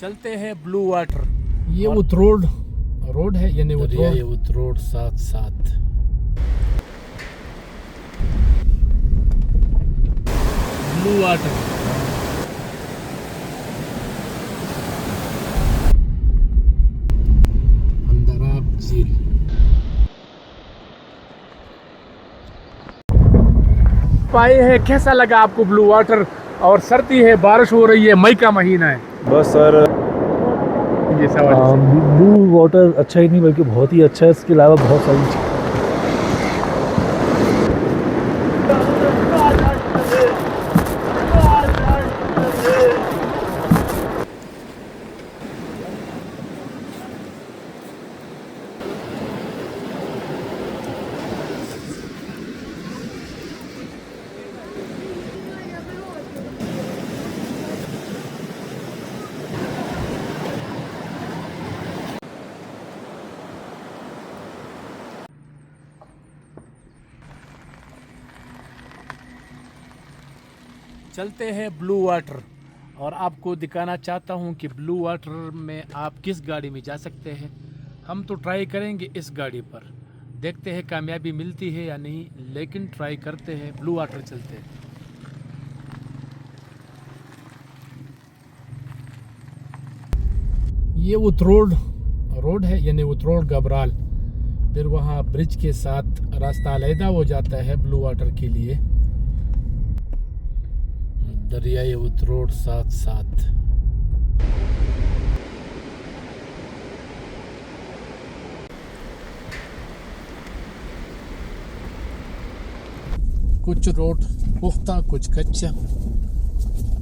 चलते हैं blue water. ये रोड है, यानी रोड साथ साथ ब्लू वाटर। अंदराब झील। पाए है, कैसा लगा आपको ब्लू वाटर? और सर्दी है, बारिश हो रही है, मई का महीना है। बस सर ये सवाल ब्लू वाटर अच्छा ही नहीं बल्कि बहुत ही अच्छा है। इसके अलावा बहुत सारी चीज़ चलते हैं ब्लू वाटर। और आपको दिखाना चाहता हूं कि ब्लू वाटर में आप किस गाड़ी में जा सकते हैं। हम तो ट्राई करेंगे इस गाड़ी पर, देखते हैं कामयाबी मिलती है या नहीं, लेकिन ट्राई करते हैं। ब्लू वाटर चलते हैं। ये रोड है, यानी उतरोड गबराल। फिर वहाँ ब्रिज के साथ रास्ता अलहदा हो जाता है ब्लू वाटर के लिए। दरियाई उतरोड साथ साथ। कुछ रोड पुख्ता, कुछ कच्चा,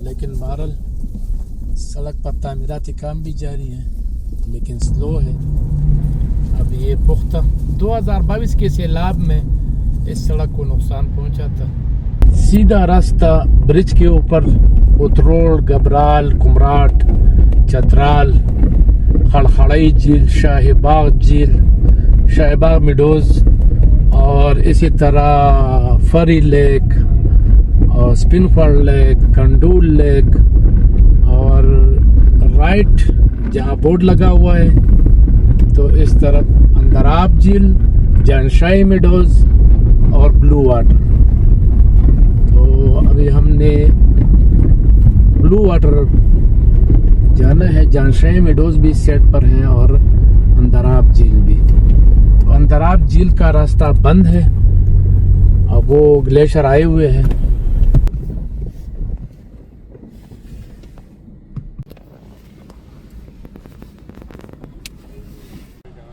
लेकिन बहरहाल सड़क पर तामीराती काम भी जारी है, लेकिन स्लो है। अब ये पुख्ता 2022 के सैलाब में इस सड़क को नुकसान पहुंचा था। सीधा रास्ता ब्रिज के ऊपर उतरोड, गबराल, कुमराट, चतराल, खड़खड़ई झील, शाहीबाग मिडोज और इसी तरह फरी लेक और स्पिनफर्ड लेक, कंडूल लेक, और राइट जहाँ बोर्ड लगा हुआ है तो इस तरफ अंदराब झील, जानशाही मिडोज और ब्लू वाटर। तो अभी हमने ब्लू वाटर जाना है। जानशाही मिडोज भी सेट पर है और अंदराब झील भी। तो अंदराब झील का रास्ता बंद है, अब वो ग्लेशियर आए हुए हैं।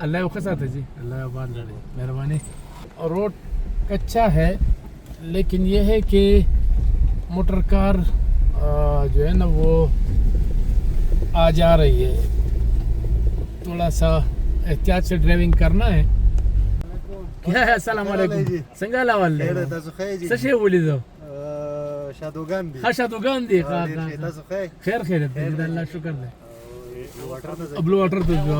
अल्लाह के साथ है जी, अल्लाह आबाद रहे, मेहरबानी। और रोड कच्चा है, लेकिन ये है कि मोटर कार जो है ना वो आ जा रही है। थोड़ा सा एहतियात से ड्राइविंग करना है। क्या है? अस्सलाम वालेकुम। संगाला वाले सशे बोली दो शादोगान दी। हाँ शादोगान दी। खैर खैर अल्लाह शुक्र है। ब्लू वाटर तो जो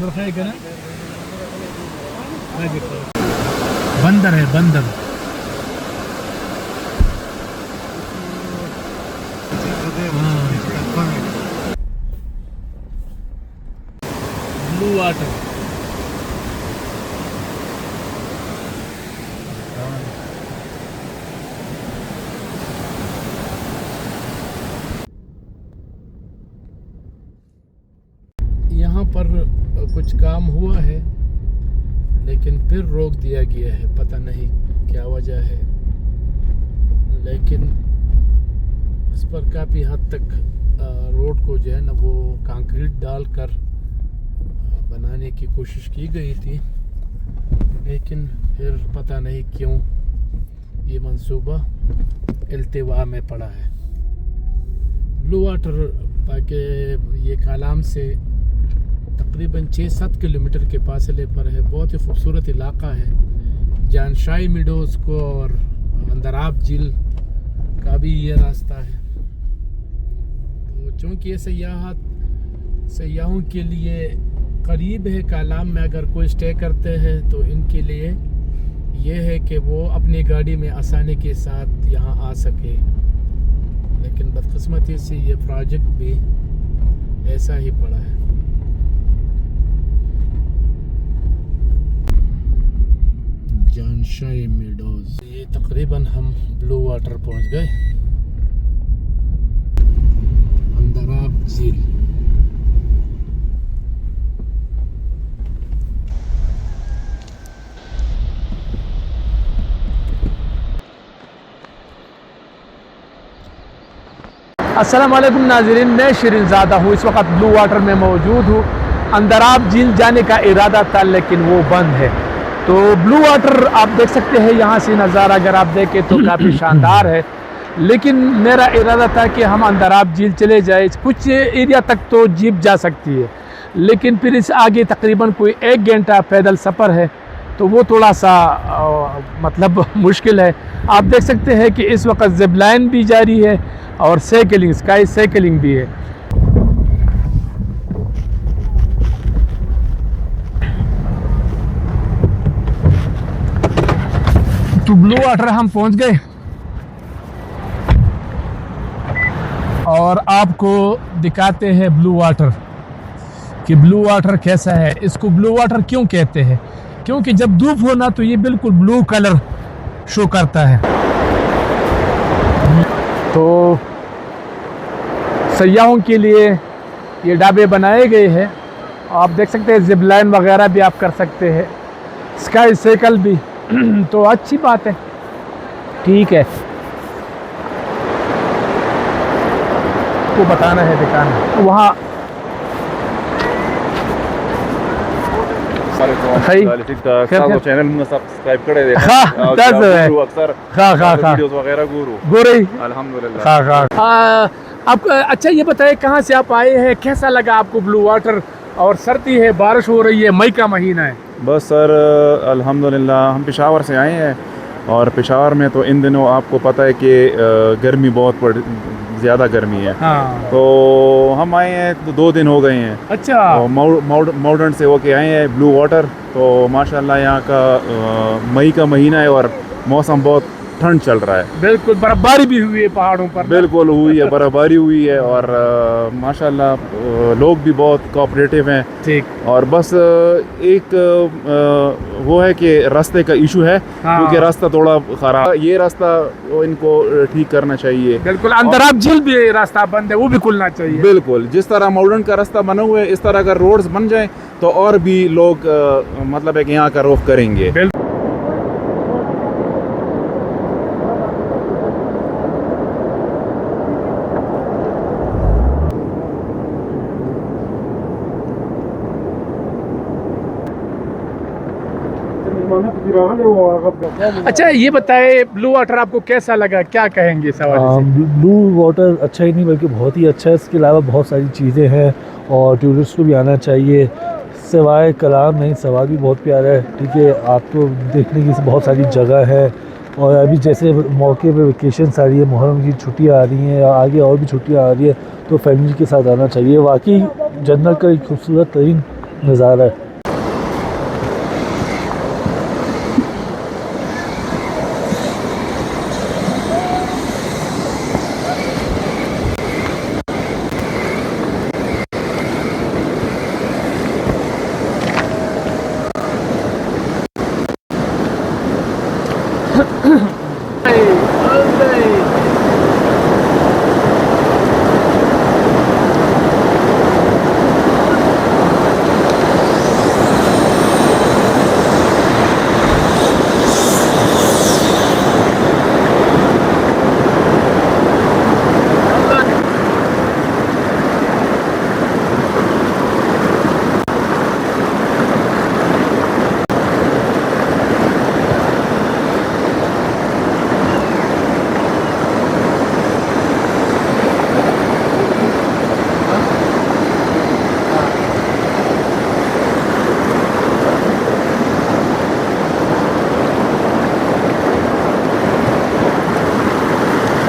नर खाए का ना। बंदर है, बंदर। Blue water. यहाँ पर कुछ काम हुआ है, लेकिन फिर रोक दिया गया है, पता नहीं क्या वजह है। लेकिन इस पर काफ़ी हद तक रोड को जो है ना वो कंक्रीट डालकर बनाने की कोशिश की गई थी, लेकिन फिर पता नहीं क्यों ये मंसूबा इल्तिवा में पड़ा है। ब्लू वाटर ताकि ये कालाम से तकरीबन 6-7 किलोमीटर के फासले पर है। बहुत ही खूबसूरत इलाका है। जानशाही मिडोज को और अंदराब झील का भी ये रास्ता है। तो चूँकि ये सयाहों के लिए करीब है, कालाम में अगर कोई स्टे करते हैं तो इनके लिए ये है कि वो अपनी गाड़ी में आसानी के साथ यहाँ आ सके। लेकिन बदकिस्मती से ये प्रोजेक्ट भी ऐसा ही पड़ा है। जानशाही मेडोज, ये तकरीबन हम ब्लू वाटर पहुंच गए, अंदराब झील। अस्सलाम वालेकुम नाज़रीन, मैं शिरीन ज़ादा हूँ। इस वक्त ब्लू वाटर में मौजूद हूँ। अंदराब झील जाने का इरादा था लेकिन वो बंद है। तो ब्लू वाटर आप देख सकते हैं, यहाँ से नज़ारा अगर आप देखें तो काफ़ी शानदार है। लेकिन मेरा इरादा था कि हम अंदराब झील चले जाए, कुछ एरिया तक तो जीप जा सकती है, लेकिन फिर इस आगे तकरीबन कोई 1 घंटा पैदल सफ़र है, तो वो थोड़ा सा मतलब मुश्किल है। आप देख सकते हैं कि इस वक्त ज़िप लाइन भी जारी है और साइकिलिंग, स्काई साइकिलिंग भी है। तो ब्लू वाटर हम पहुंच गए और आपको दिखाते हैं ब्लू वाटर कि ब्लू वाटर कैसा है। इसको ब्लू वाटर क्यों कहते हैं? क्योंकि जब धूप हो ना तो ये बिल्कुल ब्लू कलर शो करता है। तो सयाहों के लिए ये ढाबे बनाए गए हैं। आप देख सकते हैं जिप लाइन वगैरह भी आप कर सकते हैं, स्काई साइकिल भी। तो अच्छी बात है, ठीक है। को बताना है, दिखाना है वहाँ चैनल में सब्सक्राइब करे आपको। अच्छा ये बताए कहाँ से आप आए हैं, कैसा लगा आपको ब्लू वाटर? और सर्दी है, बारिश हो रही है, मई का महीना है। बस सर अल्हम्दुलिल्लाह हम पेशावर से आए हैं, और पेशावर में तो इन दिनों आपको पता है कि गर्मी बहुत ज़्यादा गर्मी है। हाँ। तो हम आए हैं तो 2 दिन हो गए हैं। अच्छा। और मॉडर्न से होके आए हैं ब्लू वाटर। तो माशाल्लाह यहाँ का मई का महीना है और मौसम बहुत ठंड चल रहा है। बिल्कुल, बर्फबारी भी हुई है पहाड़ों पर। बिल्कुल हुई है, बर्फबारी हुई है, और माशाल्लाह लोग भी बहुत कोऑपरेटिव हैं। ठीक। और बस एक वो है कि रास्ते का इशू है। हाँ। क्योंकि रास्ता थोड़ा खराब, ये रास्ता इनको ठीक करना चाहिए। बिल्कुल, अंदराब झील भी रास्ता बंद है, वो भी खुलना चाहिए। बिल्कुल, जिस तरह मॉडर्न का रास्ता बना हुआ है, इस तरह अगर रोड्स बन जाए तो और भी लोग मतलब है कि यहाँ का रुख करेंगे। अच्छा ये बताए ब्लू वाटर आपको कैसा लगा, क्या कहेंगे इस हवाले से? ब्लू वाटर अच्छा ही नहीं बल्कि बहुत ही अच्छा है। इसके अलावा बहुत सारी चीज़ें हैं और टूरिस्ट को भी आना चाहिए। सिवाय कलाम नहीं, सवाल भी बहुत प्यारा है। ठीक है, आपको देखने की बहुत सारी जगह है। और अभी जैसे मौके पे वेकेशन आ रही है, मुहर्रम की छुट्टियाँ आ रही हैं, आगे और भी छुट्टियाँ आ रही है, तो फैमिली के साथ आना चाहिए। वाकई जन्नत का एक खूबसूरत तरीन नज़ारा है।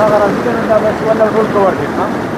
Garantizan la versión del Roll Cover, ¿no?